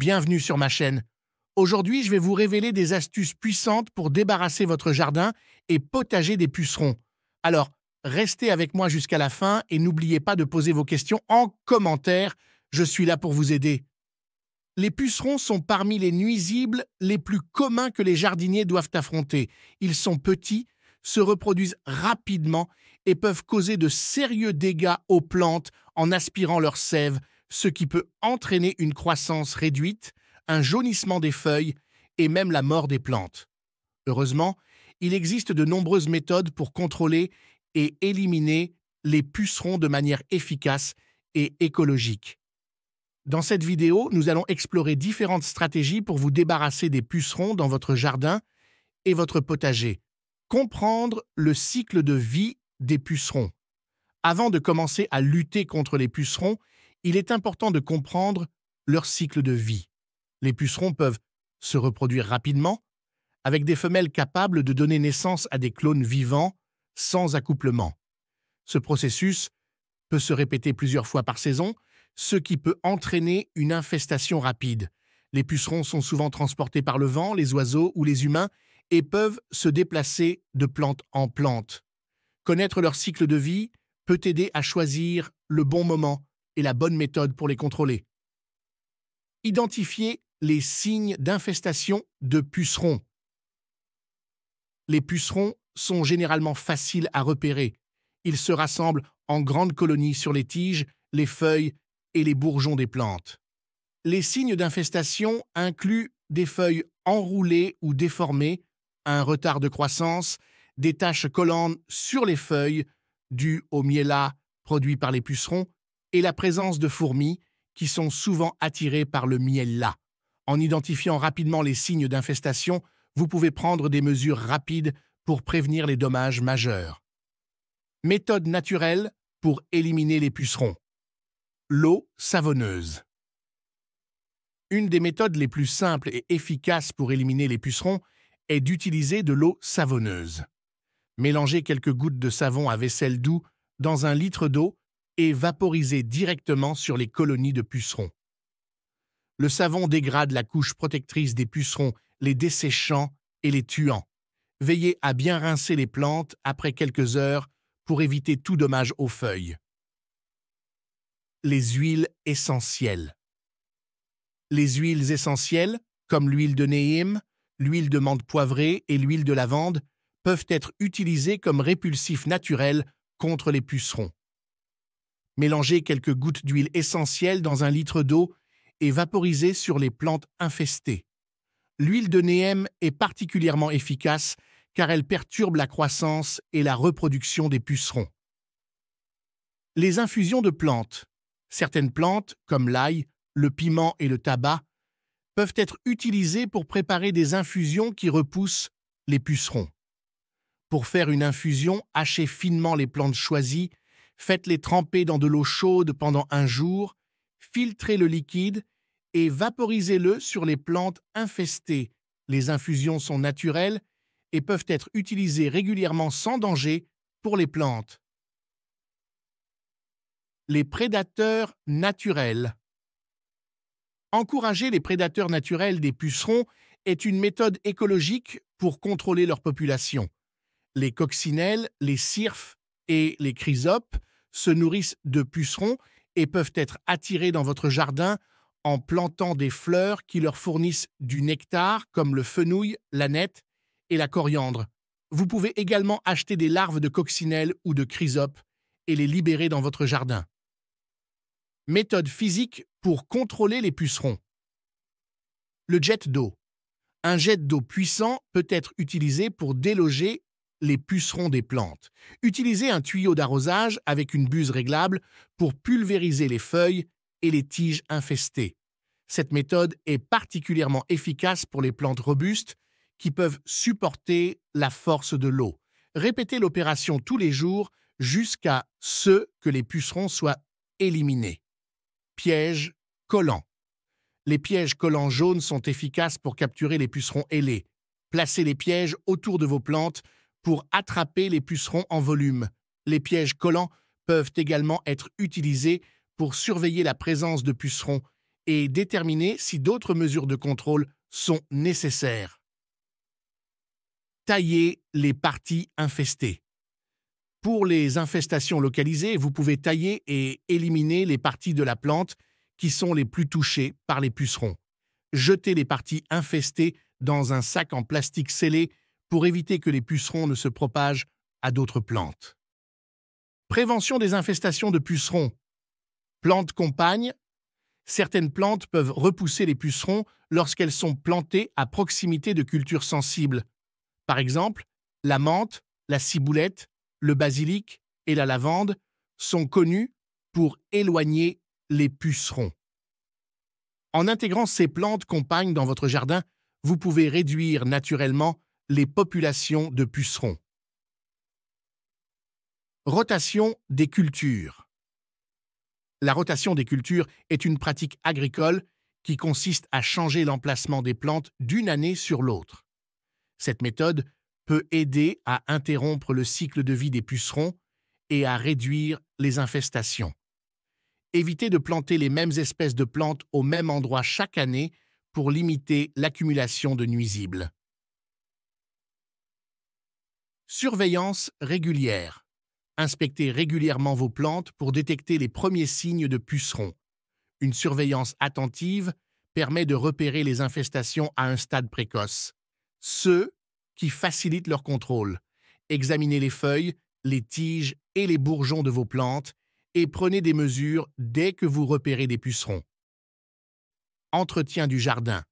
bienvenue sur ma chaîne. Aujourd'hui, je vais vous révéler des astuces puissantes pour débarrasser votre jardin et potager des pucerons. Alors, restez avec moi jusqu'à la fin et n'oubliez pas de poser vos questions en commentaire. Je suis là pour vous aider. Les pucerons sont parmi les nuisibles les plus communs que les jardiniers doivent affronter. Ils sont petits, se reproduisent rapidement et peuvent causer de sérieux dégâts aux plantes en aspirant leur sève, ce qui peut entraîner une croissance réduite, un jaunissement des feuilles et même la mort des plantes. Heureusement, il existe de nombreuses méthodes pour contrôler et éliminer les pucerons de manière efficace et écologique. Dans cette vidéo, nous allons explorer différentes stratégies pour vous débarrasser des pucerons dans votre jardin et votre potager. Comprendre le cycle de vie des pucerons. Avant de commencer à lutter contre les pucerons, il est important de comprendre leur cycle de vie. Les pucerons peuvent se reproduire rapidement, avec des femelles capables de donner naissance à des clones vivants sans accouplement. Ce processus peut se répéter plusieurs fois par saison, ce qui peut entraîner une infestation rapide. Les pucerons sont souvent transportés par le vent, les oiseaux ou les humains et peuvent se déplacer de plante en plante. Connaître leur cycle de vie peut aider à choisir le bon moment et la bonne méthode pour les contrôler. Identifier les signes d'infestation de pucerons. Les pucerons sont généralement faciles à repérer. Ils se rassemblent en grandes colonies sur les tiges, les feuilles et les bourgeons des plantes. Les signes d'infestation incluent des feuilles enroulées ou déformées, un retard de croissance, des taches collantes sur les feuilles dues au miellat produit par les pucerons et la présence de fourmis qui sont souvent attirées par le miellat. En identifiant rapidement les signes d'infestation, vous pouvez prendre des mesures rapides pour prévenir les dommages majeurs. Méthode naturelle pour éliminer les pucerons. L'eau savonneuse. Une des méthodes les plus simples et efficaces pour éliminer les pucerons est d'utiliser de l'eau savonneuse. Mélangez quelques gouttes de savon à vaisselle doux dans un litre d'eau et vaporisez directement sur les colonies de pucerons. Le savon dégrade la couche protectrice des pucerons, les desséchant et les tuant. Veillez à bien rincer les plantes après quelques heures pour éviter tout dommage aux feuilles. Les huiles essentielles. Les huiles essentielles, comme l'huile de neem, l'huile de menthe poivrée et l'huile de lavande, peuvent être utilisées comme répulsifs naturels contre les pucerons. Mélangez quelques gouttes d'huile essentielle dans un litre d'eau et vaporisez sur les plantes infestées. L'huile de neem est particulièrement efficace car elle perturbe la croissance et la reproduction des pucerons. Les infusions de plantes. Certaines plantes, comme l'ail, le piment et le tabac, peuvent être utilisées pour préparer des infusions qui repoussent les pucerons. Pour faire une infusion, hachez finement les plantes choisies, faites-les tremper dans de l'eau chaude pendant un jour, filtrez le liquide et vaporisez-le sur les plantes infestées. Les infusions sont naturelles et peuvent être utilisées régulièrement sans danger pour les plantes. Les prédateurs naturels. Encourager les prédateurs naturels des pucerons est une méthode écologique pour contrôler leur population. Les coccinelles, les cirfes et les chrysopes se nourrissent de pucerons et peuvent être attirés dans votre jardin en plantant des fleurs qui leur fournissent du nectar comme le fenouil, l'aneth et la coriandre. Vous pouvez également acheter des larves de coccinelles ou de chrysopes et les libérer dans votre jardin. Méthode physique pour contrôler les pucerons. Le jet d'eau. Un jet d'eau puissant peut être utilisé pour déloger les pucerons des plantes. Utilisez un tuyau d'arrosage avec une buse réglable pour pulvériser les feuilles et les tiges infestées. Cette méthode est particulièrement efficace pour les plantes robustes qui peuvent supporter la force de l'eau. Répétez l'opération tous les jours jusqu'à ce que les pucerons soient éliminés. Pièges collants. Les pièges collants jaunes sont efficaces pour capturer les pucerons ailés. Placez les pièges autour de vos plantes pour attraper les pucerons en volume. Les pièges collants peuvent également être utilisés pour surveiller la présence de pucerons et déterminer si d'autres mesures de contrôle sont nécessaires. Tailler les parties infestées. Pour les infestations localisées, vous pouvez tailler et éliminer les parties de la plante qui sont les plus touchées par les pucerons. Jetez les parties infestées dans un sac en plastique scellé pour éviter que les pucerons ne se propagent à d'autres plantes. Prévention des infestations de pucerons. Plantes compagnes. Certaines plantes peuvent repousser les pucerons lorsqu'elles sont plantées à proximité de cultures sensibles. Par exemple, la menthe, la ciboulette, le basilic et la lavande sont connus pour éloigner les pucerons. En intégrant ces plantes compagnes dans votre jardin, vous pouvez réduire naturellement les populations de pucerons. Rotation des cultures. La rotation des cultures est une pratique agricole qui consiste à changer l'emplacement des plantes d'une année sur l'autre. Cette méthode peut aider à interrompre le cycle de vie des pucerons et à réduire les infestations. Évitez de planter les mêmes espèces de plantes au même endroit chaque année pour limiter l'accumulation de nuisibles. Surveillance régulière. Inspectez régulièrement vos plantes pour détecter les premiers signes de pucerons. Une surveillance attentive permet de repérer les infestations à un stade précoce, ceux qui facilitent leur contrôle. Examinez les feuilles, les tiges et les bourgeons de vos plantes et prenez des mesures dès que vous repérez des pucerons. Entretien du jardin.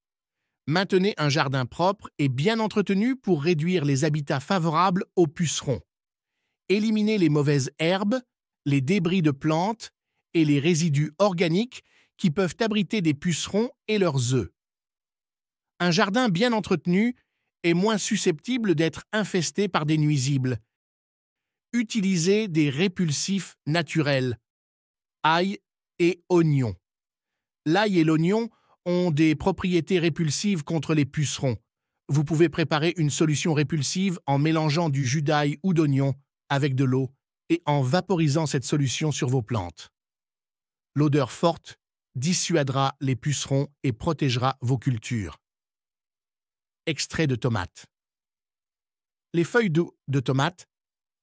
Maintenez un jardin propre et bien entretenu pour réduire les habitats favorables aux pucerons. Éliminez les mauvaises herbes, les débris de plantes et les résidus organiques qui peuvent abriter des pucerons et leurs œufs. Un jardin bien entretenu est moins susceptible d'être infesté par des nuisibles. Utilisez des répulsifs naturels, ail et oignon. L'ail et l'oignon ont des propriétés répulsives contre les pucerons. Vous pouvez préparer une solution répulsive en mélangeant du jus d'ail ou d'oignon avec de l'eau et en vaporisant cette solution sur vos plantes. L'odeur forte dissuadera les pucerons et protégera vos cultures. Extrait de tomate. Les feuilles de tomate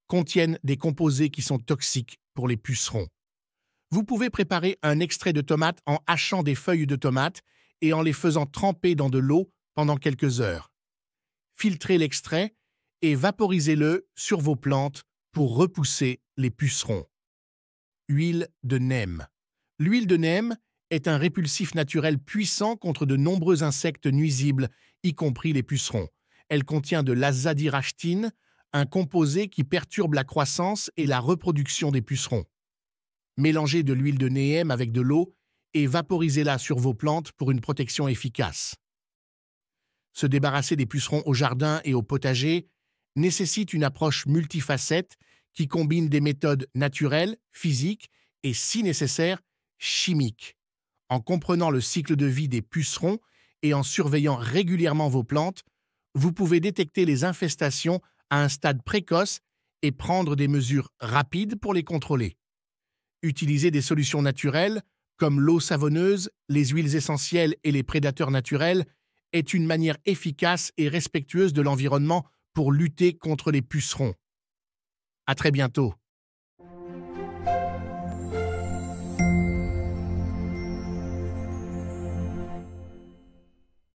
contiennent des composés qui sont toxiques pour les pucerons. Vous pouvez préparer un extrait de tomate en hachant des feuilles de tomate et en les faisant tremper dans de l'eau pendant quelques heures. Filtrez l'extrait et vaporisez-le sur vos plantes pour repousser les pucerons. Huile de neem. L'huile de neem est un répulsif naturel puissant contre de nombreux insectes nuisibles, y compris les pucerons. Elle contient de l'azadirachtin, un composé qui perturbe la croissance et la reproduction des pucerons. Mélangez de l'huile de neem avec de l'eau et vaporisez-la sur vos plantes pour une protection efficace. Se débarrasser des pucerons au jardin et au potager nécessite une approche multifacette qui combine des méthodes naturelles, physiques et, si nécessaire, chimiques. En comprenant le cycle de vie des pucerons et en surveillant régulièrement vos plantes, vous pouvez détecter les infestations à un stade précoce et prendre des mesures rapides pour les contrôler. Utiliser des solutions naturelles, comme l'eau savonneuse, les huiles essentielles et les prédateurs naturels, est une manière efficace et respectueuse de l'environnement pour lutter contre les pucerons. À très bientôt.